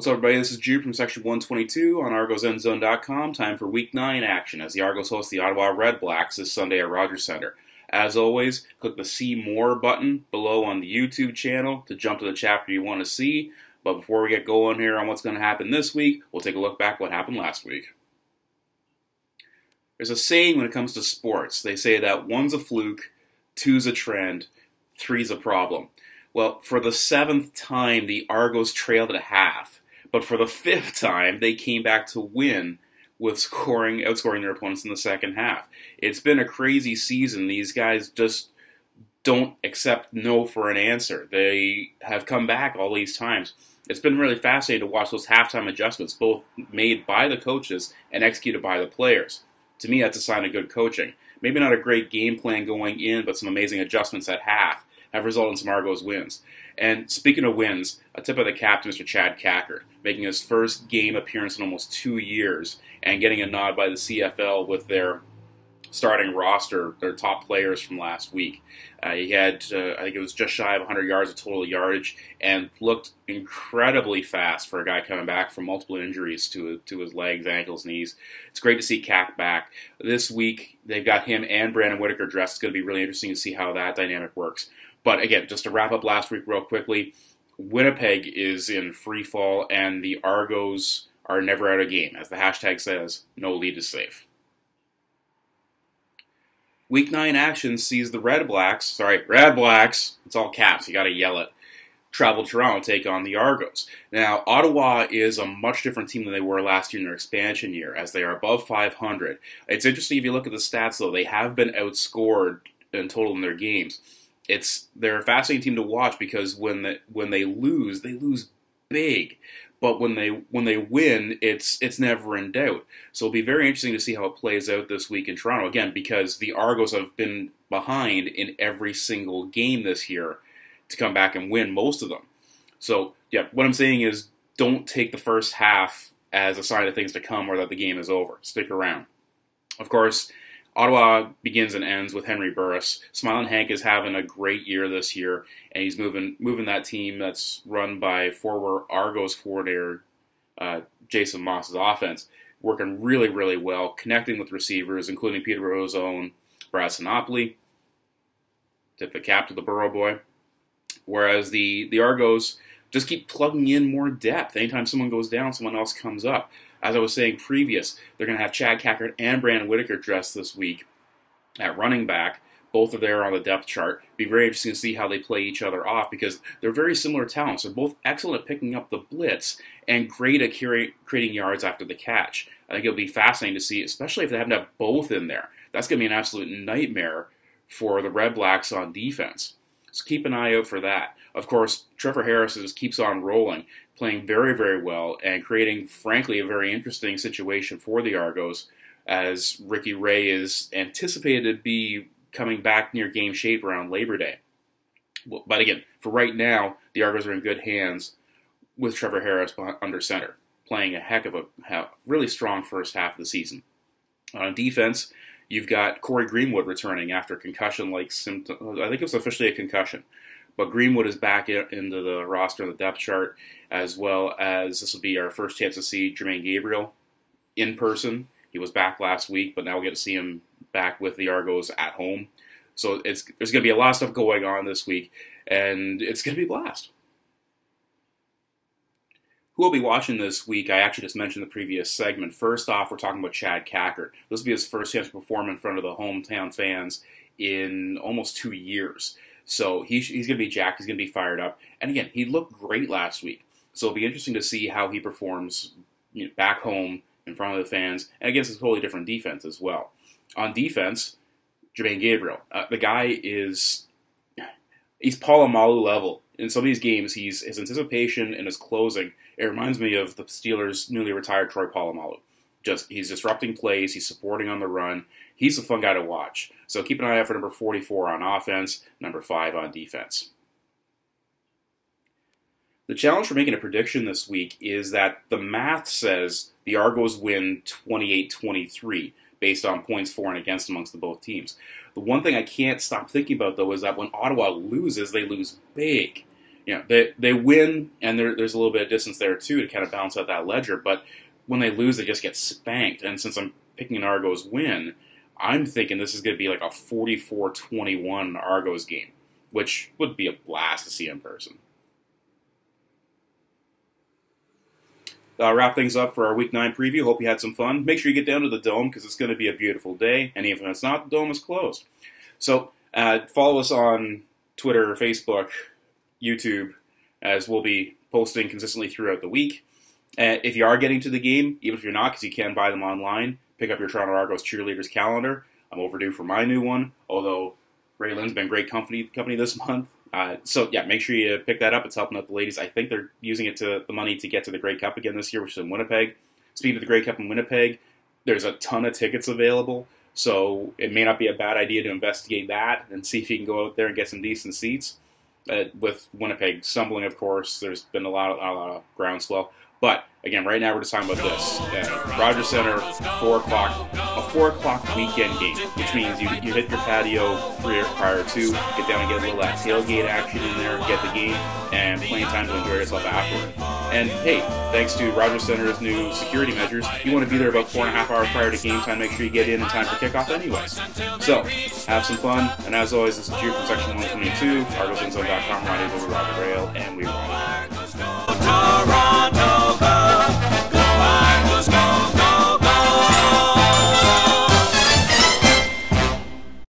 What's up, everybody? This is Jude from Section 122 on ArgosEndzone.com. Time for Week 9 action as the Argos host the Ottawa Redblacks this Sunday at Rogers Centre. As always, click the See More button below on the YouTube channel to jump to the chapter you want to see. But before we get going here on what's going to happen this week, we'll take a look back at what happened last week. There's a saying when it comes to sports. They say that 1's a fluke, 2's a trend, 3's a problem. Well, for the 7th time, the Argos trailed at half. But for the 5th time, they came back to win with outscoring their opponents in the second half. It's been a crazy season. These guys just don't accept no for an answer. They have come back all these times. It's been really fascinating to watch those halftime adjustments, both made by the coaches and executed by the players. To me, that's a sign of good coaching. Maybe not a great game plan going in, but some amazing adjustments at half have resulted in some Argos wins. And speaking of wins, a tip of the cap to Mr. Chad Cackert, making his first game appearance in almost 2 years and getting a nod by the CFL with their starting roster, their top players from last week. He had, I think it was just shy of 100 yards of total yardage and looked incredibly fast for a guy coming back from multiple injuries to his legs, ankles, knees. It's great to see Cack back. This week, they've got him and Brandon Whitaker dressed. It's going to be really interesting to see how that dynamic works. But again, just to wrap up last week real quickly, Winnipeg is in free fall, and the Argos are never out of game. As the hashtag says, no lead is safe. Week 9 action sees the Redblacks, it's all caps, you gotta yell it, travel to Toronto, take on the Argos. Now, Ottawa is a much different team than they were last year in their expansion year, as they are above 500. It's interesting if you look at the stats, though, they have been outscored in total in their games. They're a fascinating team to watch because when they lose big. But when they win, it's never in doubt. So it'll be very interesting to see how it plays out this week in Toronto. Again, because the Argos have been behind in every single game this year to come back and win most of them. So yeah, what I'm saying is don't take the first half as a sign of things to come or that the game is over. Stick around. Of course, Ottawa begins and ends with Henry Burris. Smiling Hank is having a great year this year, and he's moving that team that's run by former Argos coordinator Jason Moss's offense, working really, really well, connecting with receivers, including Peterborough's own Brad Sinopoli. Tip the cap to the Burrow boy. Whereas the Argos just keep plugging in more depth. Anytime someone goes down, someone else comes up. As I was saying previous, they're going to have Chad Cackert and Brandon Whitaker dressed this week at running back. Both are there on the depth chart. Be very interesting to see how they play each other off because they're very similar talents. They're both excellent at picking up the blitz and great at creating yards after the catch. I think it'll be fascinating to see, especially if they happen to have both in there. That's going to be an absolute nightmare for the Redblacks on defense. So keep an eye out for that. Of course, Trevor Harris just keeps on rolling, playing very, very well, and creating, frankly, a very interesting situation for the Argos, as Ricky Ray is anticipated to be coming back near game shape around Labor Day. But again, for right now, the Argos are in good hands with Trevor Harris under center, playing a heck of a really strong first half of the season. On defense, you've got Corey Greenwood returning after concussion-like symptoms. I think it's officially a concussion. But Greenwood is back into the roster and the depth chart, as well as this will be our first chance to see Jermaine Gabriel in person. He was back last week, but now we'll get to see him back with the Argos at home. So there's going to be a lot of stuff going on this week, and it's going to be a blast. Who will be watching this week? I actually just mentioned the previous segment. First off, we're talking about Chad Cackert. This will be his first chance to perform in front of the hometown fans in almost 2 years. So he's going to be jacked, he's going to be fired up. And again, he looked great last week. So it'll be interesting to see how he performs back home in front of the fans and against a totally different defense as well. On defense, Jermaine Gabriel. The guy he's Polamalu level. In some of these games, his anticipation and his closing, it reminds me of the Steelers' newly retired Troy Polamalu. He's disrupting plays, he's supporting on the run. He's a fun guy to watch. So keep an eye out for number 44 on offense, number 5 on defense. The challenge for making a prediction this week is that the math says the Argos win 28-23 based on points for and against amongst the both teams. The one thing I can't stop thinking about, though, is that when Ottawa loses, they lose big. they win, and there's a little bit of distance there too to kind of balance out that ledger. But when they lose, they just get spanked. And since I'm picking an Argos win, I'm thinking this is going to be like a 44-21 Argos game, which would be a blast to see in person. Wrap things up for our Week 9 preview. Hope you had some fun. Make sure you get down to the Dome because it's going to be a beautiful day. And even if it's not, the Dome is closed. So follow us on Twitter, Facebook, YouTube, as we'll be posting consistently throughout the week. If you are getting to the game, even if you're not, because you can buy them online, pick up your Toronto Argos cheerleaders calendar. I'm overdue for my new one, although Raylan's been great company this month. So yeah, make sure you pick that up. It's helping out the ladies. I think they're using the money to get to the Grey Cup again this year, which is in Winnipeg. Speaking of the Grey Cup in Winnipeg, there's a ton of tickets available, so it may not be a bad idea to investigate that and see if you can go out there and get some decent seats. With Winnipeg stumbling, of course, there's been a lot of groundswell. But again, right now we're just talking about this. Rogers Center, 4 o'clock, a 4 o'clock weekend game, which means you hit your patio prior to, get down and get a little that tailgate action in there, get the game, and plenty of time to enjoy yourself afterward. And hey, thanks to Rogers Center's new security measures, you want to be there about 4.5 hours prior to game time. Make sure you get in time for kickoff anyways. So, have some fun, and as always, this is Drew from Section 122, ArgosInZone.com. My name is Robert Rail, and